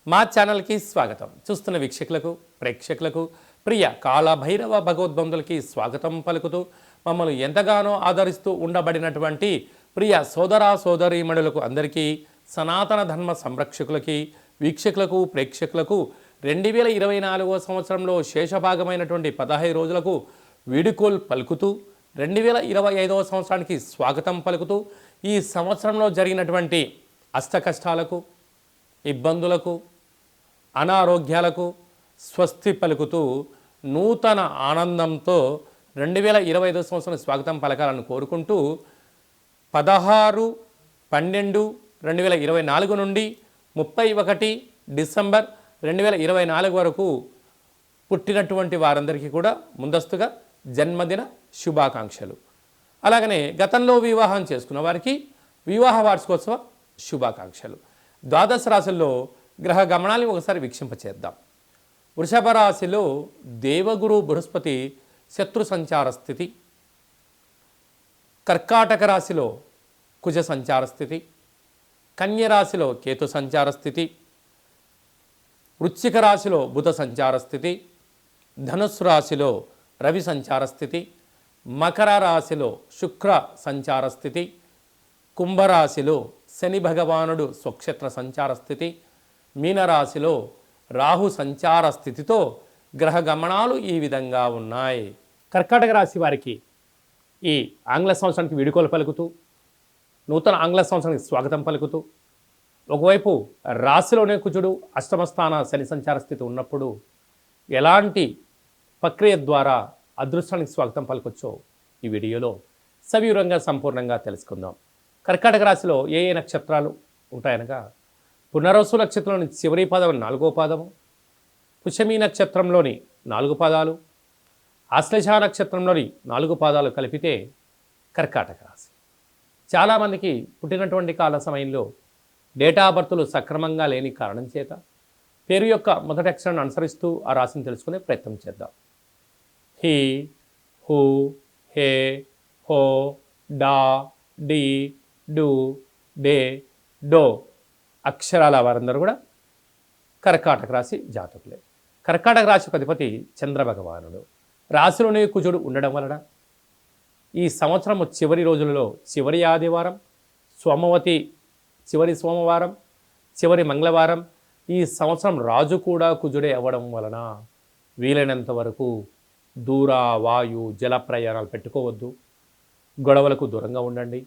మా ఛానల్కి స్వాగతం. చూస్తున్న వీక్షకులకు ప్రేక్షకులకు ప్రియ కాళభైరవ భగవద్బంధులకి స్వాగతం పలుకుతూ మమ్మల్ని ఎంతగానో ఆదరిస్తూ ఉండబడినటువంటి ప్రియ సోదర సోదరీమణులకు అందరికీ సనాతన ధర్మ సంరక్షకులకి వీక్షకులకు ప్రేక్షకులకు 2024 సంవత్సరంలో శేషభాగమైనటువంటి 15 రోజులకు వీడుకోలు పలుకుతూ 2025 సంవత్సరానికి స్వాగతం పలుకుతూ ఈ సంవత్సరంలో జరిగినటువంటి అష్టకష్టాలకు ఇబ్బందులకు అనారోగ్యాలకు స్వస్తి పలుకుతూ నూతన ఆనందంతో 2025 సంవత్సరం స్వాగతం పలకాలని కోరుకుంటూ 16/12/2024 నుండి 31 డిసెంబర్ 2024 వరకు పుట్టినటువంటి వారందరికీ కూడా ముందస్తుగా జన్మదిన శుభాకాంక్షలు. అలాగనే గతంలో వివాహం చేసుకున్న వారికి వివాహ వార్షికోత్సవ శుభాకాంక్షలు. ద్వాదశ రాశుల్లో గ్రహ గమనాన్ని ఒకసారి వీక్షింపచేద్దాం. వృషభ రాశిలో దేవగురు బృహస్పతి శత్రు సంచార స్థితి, కర్కాటక రాశిలో కుజ సంచార స్థితి, కన్య రాశిలో కేతు సంచార స్థితి, వృశ్చిక రాశిలో బుధ సంచార స్థితి, ధనుస్సు రాశిలో రవి సంచార స్థితి, మకర రాశిలో శుక్ర సంచార స్థితి, కుంభరాశిలో శని భగవానుడు స్వక్షేత్ర సంచార స్థితి, మీనరాశిలో రాహు సంచార స్థితితో గ్రహ గమనాలు ఈ విధంగా ఉన్నాయి. కర్కాటక రాశి వారికి ఈ ఆంగ్ల సంవత్సరానికి వీడుకోలు పలుకుతూ నూతన ఆంగ్ల సంవత్సరానికి స్వాగతం పలుకుతూ ఒకవైపు రాశిలోనే కుజుడు అష్టమస్థాన శని సంచార స్థితి ఉన్నప్పుడు ఎలాంటి ప్రక్రియ ద్వారా అదృష్టానికి స్వాగతం పలకొచ్చో ఈ వీడియోలో సవివరంగా సంపూర్ణంగా తెలుసుకుందాం. కర్కాటక రాశిలో ఏ ఏ నక్షత్రాలు ఉంటాయనగా పునర్వసు నక్షత్రంలోని చివరి పాదం 4వ పాదము, పుష్యమి నక్షత్రంలోని 4 పాదాలు, ఆశ్లేష నక్షత్రంలోని 4 పాదాలు కలిపితే కర్కాటక రాశి. చాలామందికి పుట్టినటువంటి కాల సమయంలో డేటా బర్తులు సక్రమంగా లేని కారణం చేత పేరు యొక్క మొదటి అక్షరాన్ని అనుసరిస్తూ ఆ రాశిని తెలుసుకునే ప్రయత్నం చేద్దాం. హి, హు, హే, హో, డా, డి, డు, డే, డో అక్షరాల వారందరూ కూడా కర్కాటక రాశి జాతకులే. కర్కాటక రాశికి అధిపతి చంద్రభగవానుడు. రాశిలోనే కుజుడు ఉండడం వలన ఈ సంవత్సరం చివరి రోజులలో చివరి ఆదివారం, సోమవతి చివరి సోమవారం, చివరి మంగళవారం, ఈ సంవత్సరం రాజు కూడా కుజుడే అవ్వడం వలన వీలైనంత వరకు దూర వాయు జల ప్రయాణాలు పెట్టుకోవద్దు, గొడవలకు దూరంగా ఉండండి,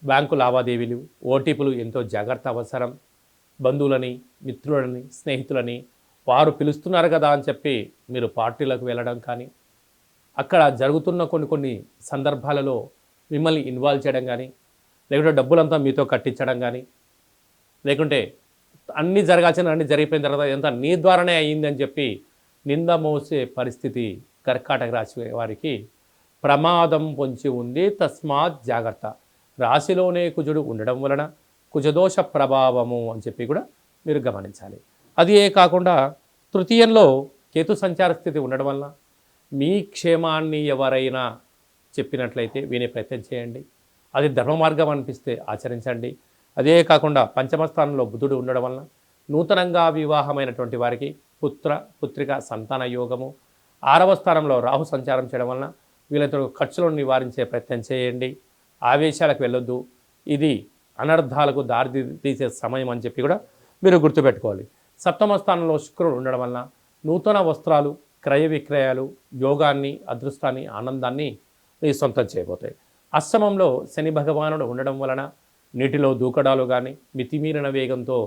బ్యాంకు లావాదేవీలు ఓటీపీలు ఎంతో జాగ్రత్త అవసరం, బంధువులని మిత్రులని స్నేహితులని వారు పిలుస్తున్నారు కదా అని చెప్పి మీరు పార్టీలకు వెళ్ళడం కానీ అక్కడ జరుగుతున్న కొన్ని సందర్భాలలో మిమ్మల్ని ఇన్వాల్వ్ చేయడం కానీ లేకుంటే డబ్బులంతా మీతో కట్టించడం కానీ లేకుంటే అన్నీ జరగాల్సిన అన్నీ జరిగిపోయిన తర్వాత ఎంత నీ ద్వారానే అయ్యింది అని చెప్పి నింద మోసే పరిస్థితి కర్కాటక రాశి వారికి ప్రమాదం పొంచి ఉంది. తస్మాత్ జాగ్రత్త. రాశిలోనే కుజుడు ఉండడం వలన కుజదోష ప్రభావము అని చెప్పి కూడా మీరు గమనించాలి. అది కాకుండా తృతీయంలో కేతు సంచార స్థితి ఉండడం వలన మీ క్షేమాన్ని ఎవరైనా చెప్పినట్లయితే వినే ప్రయత్నం చేయండి. అది ధర్మ మార్గం అనిపిస్తే ఆచరించండి. అదే కాకుండా పంచమ స్థానంలో బుధుడు ఉండడం వలన నూతనంగా వివాహమైనటువంటి వారికి పుత్ర పుత్రిక సంతాన యోగము, 6వ స్థానంలో రాహు సంచారం చేయడం వలన వీళ్ళతో ఖర్చులను నివారించే ప్రయత్నం చేయండి. ఆవేశాలకు వెళ్ళొద్దు, ఇది అనర్థాలకు దారి తీసే సమయం అని చెప్పి కూడా మీరు గుర్తుపెట్టుకోవాలి. 7వ స్థానంలో శుక్రుడు ఉండడం వలన నూతన వస్త్రాలు, క్రయ విక్రయాలు, యోగాన్ని, అదృష్టాన్ని, ఆనందాన్ని మీ సొంతం చేయబోతాయి. అష్టమంలో శని భగవానుడు ఉండడం వలన నీటిలో దూకడాలు కానీ మితిమీరిన వేగంతో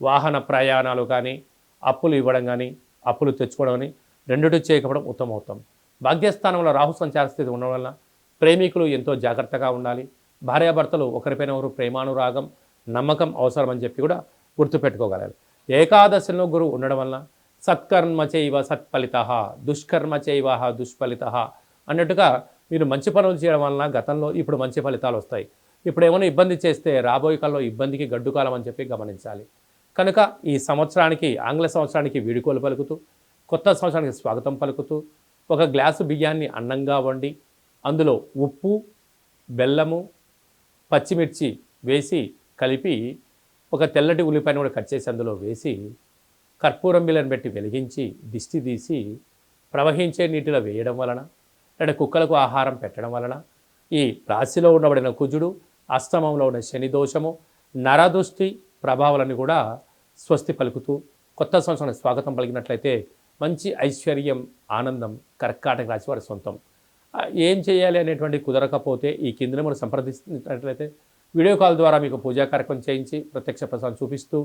వాహన ప్రయాణాలు కానీ అప్పులు ఇవ్వడం కానీ అప్పులు తెచ్చుకోవడం కానీ రెండుటి చేయకపోవడం ఉత్తమవుతాం. భాగ్యస్థానంలో రాహు సంచార స్థితి ఉండడం వలన ప్రేమికులు ఎంతో జాగ్రత్తగా ఉండాలి. భార్యాభర్తలు ఒకరిపైన ఒకరు ప్రేమానురాగం నమ్మకం అవసరం అని చెప్పి కూడా గుర్తుపెట్టుకోగలరు. ఏకాదశిలో గురువు ఉండడం వలన సత్కర్మ చైవ సత్ఫలిత, దుష్కర్మ చైవ దుష్ఫలిత అన్నట్టుగా మీరు మంచి పనులు చేయడం వలన గతంలో ఇప్పుడు మంచి ఫలితాలు వస్తాయి. ఇప్పుడు ఏమైనా ఇబ్బంది చేస్తే రాబోయే కాలంలో ఇబ్బందికి గడ్డు కాలం అని చెప్పి గమనించాలి. కనుక ఈ సంవత్సరానికి ఆంగ్ల సంవత్సరానికి వీడుకోలు పలుకుతూ కొత్త సంవత్సరానికి స్వాగతం పలుకుతూ ఒక గ్లాసు బియ్యాన్ని అన్నంగా వండి అందులో ఉప్పు, బెల్లము, పచ్చిమిర్చి వేసి కలిపి ఒక తెల్లటి ఉల్లిపాయను కూడా కట్ చేసి అందులో వేసి కర్పూరం బిళ్ళను పెట్టి వెలిగించి దిష్టి తీసి ప్రవహించే నీటిలో వేయడం వలన, లేదా కుక్కలకు ఆహారం పెట్టడం వలన ఈ రాశిలో ఉండబడిన కుజుడు, అష్టమంలో ఉన్న శని దోషము, నరదృష్టి ప్రభావాలను కూడా స్వస్తి పలుకుతూ కొత్త సంవత్సరానికి స్వాగతం పలికినట్లయితే మంచి ఐశ్వర్యం, ఆనందం కర్కాటక రాశి వారి సొంతం. ఏం చేయాలి అనేటువంటి కుదరకపోతే ఈ కింద మనం సంప్రదిస్తున్నట్లయితే వీడియో కాల్ ద్వారా మీకు పూజా కార్యక్రమం చేయించి ప్రత్యక్ష ప్రసాదం చూపిస్తూ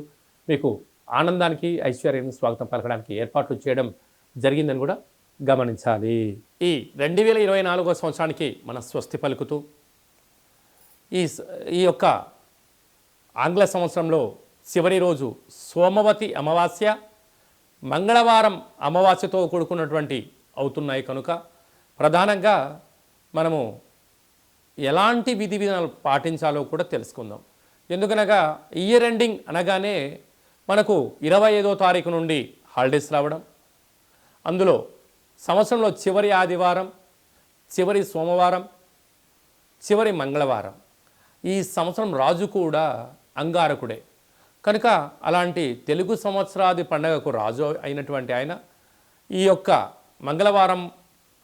మీకు ఆనందానికి, ఐశ్వర్యానికి స్వాగతం పలకడానికి ఏర్పాట్లు చేయడం జరిగిందని కూడా గమనించాలి. ఈ 2024 సంవత్సరానికి మన స్వస్తి పలుకుతూ ఈ యొక్క ఆంగ్ల సంవత్సరంలో చివరి రోజు సోమవతి అమావాస్య, మంగళవారం అమావాస్యతో కూడుకున్నటువంటి అవుతున్నాయి కనుక ప్రధానంగా మనము ఎలాంటి విధి విధానాలు పాటించాలో కూడా తెలుసుకుందాం. ఎందుకనగా ఇయర్ ఎండింగ్ అనగానే మనకు 25వ తారీఖు నుండి హాలిడేస్ రావడం, అందులో సంవత్సరంలో చివరి ఆదివారం, చివరి సోమవారం, చివరి మంగళవారం. ఈ సంవత్సరం రాజు కూడా అంగారకుడే కనుక అలాంటి తెలుగు సంవత్సరాది పండగకు రాజు అయినటువంటి ఆయన ఈ యొక్క మంగళవారం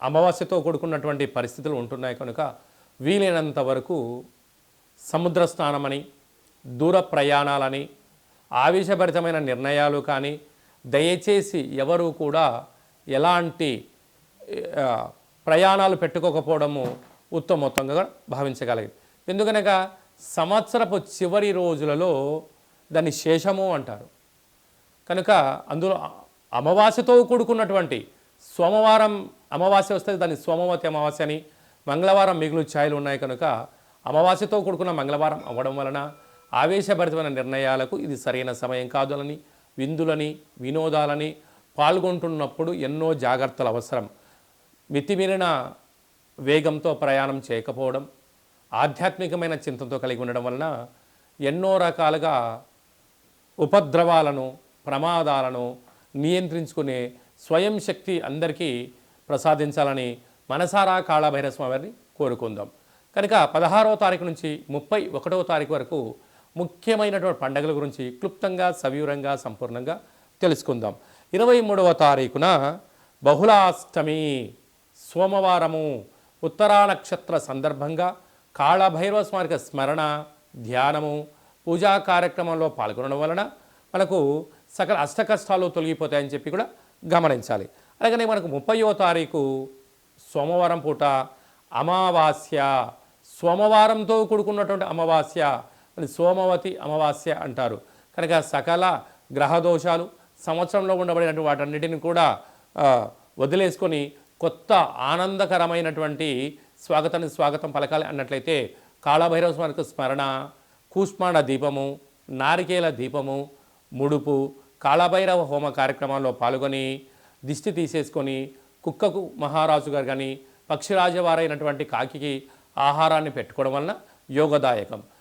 అమావాస్యతో కూడుకున్నటువంటి పరిస్థితులు ఉంటున్నాయి కనుక వీలైనంత వరకు సముద్ర స్నానమని, దూర ప్రయాణాలని, ఆవేశభరితమైన నిర్ణయాలు కానీ దయచేసి ఎవరు కూడా ఎలాంటి ప్రయాణాలు పెట్టుకోకపోవడము ఉత్తమోత్తంగా భావించగలిగింది. ఎందుకనగా సంవత్సరపు చివరి రోజులలో దాన్ని శేషము అంటారు కనుక అందులో అమావాస్యతో కూడుకున్నటువంటి సోమవారం అమావాస్య వస్తే దాన్ని సోమవతి అమావాస్య అని, మంగళవారం మిగులు ఛాయలు ఉన్నాయి కనుక అమావాస్యతో కూడుకున్న మంగళవారం అవ్వడం వలన ఆవేశభరితమైన నిర్ణయాలకు ఇది సరైన సమయం కాదులని, విందులని, వినోదాలని పాల్గొంటున్నప్పుడు ఎన్నో జాగ్రత్తలు అవసరం. మితిమీరిన వేగంతో ప్రయాణం చేయకపోవడం, ఆధ్యాత్మికమైన చింతనతో కలిగి ఉండడం వలన ఎన్నో రకాలుగా ఉపద్రవాలను, ప్రమాదాలను నియంత్రించుకునే స్వయం శక్తి అందరికీ ప్రసాదించాలని మనసారా కాళభైరవ స్వామి వారిని కోరుకుందాం. కనుక 16వ తారీఖు నుంచి 31వ తారీఖు వరకు ముఖ్యమైనటువంటి పండుగల గురించి క్లుప్తంగా, సవివరంగా, సంపూర్ణంగా తెలుసుకుందాం. 23వ తారీఖున బహుళాష్టమి సోమవారము ఉత్తరా నక్షత్ర సందర్భంగా కాళభైరవ స్వామికి స్మరణ, ధ్యానము, పూజా కార్యక్రమంలో పాల్గొనడం వలన మనకు సకల అష్టకష్టాలు తొలగిపోతాయని చెప్పి కూడా గమనించాలి. అలాగనే మనకు 30వ తారీఖు సోమవారం పూట అమావాస్య, సోమవారంతో కూడుకున్నటువంటి అమావాస్య అని సోమవతి అమావాస్య అంటారు కనుక సకల గ్రహదోషాలు సంవత్సరంలో ఉండబడినటువంటి వాటన్నిటిని కూడా వదిలేసుకొని కొత్త ఆనందకరమైనటువంటి స్వాగతం పలకాలి అన్నట్లయితే కాళభైరవ స్వామికి స్మరణ, కూష్మాండ దీపము, నారికేల దీపము, ముడుపు, కాళభైరవ హోమ కార్యక్రమాల్లో పాల్గొని దిష్టి తీసేసుకొని కుక్కకు మహారాజు గారు కానీ పక్షిరాజవారైనటువంటి కాకికి ఆహారాన్ని పెట్టుకోవడం వలన యోగదాయకం.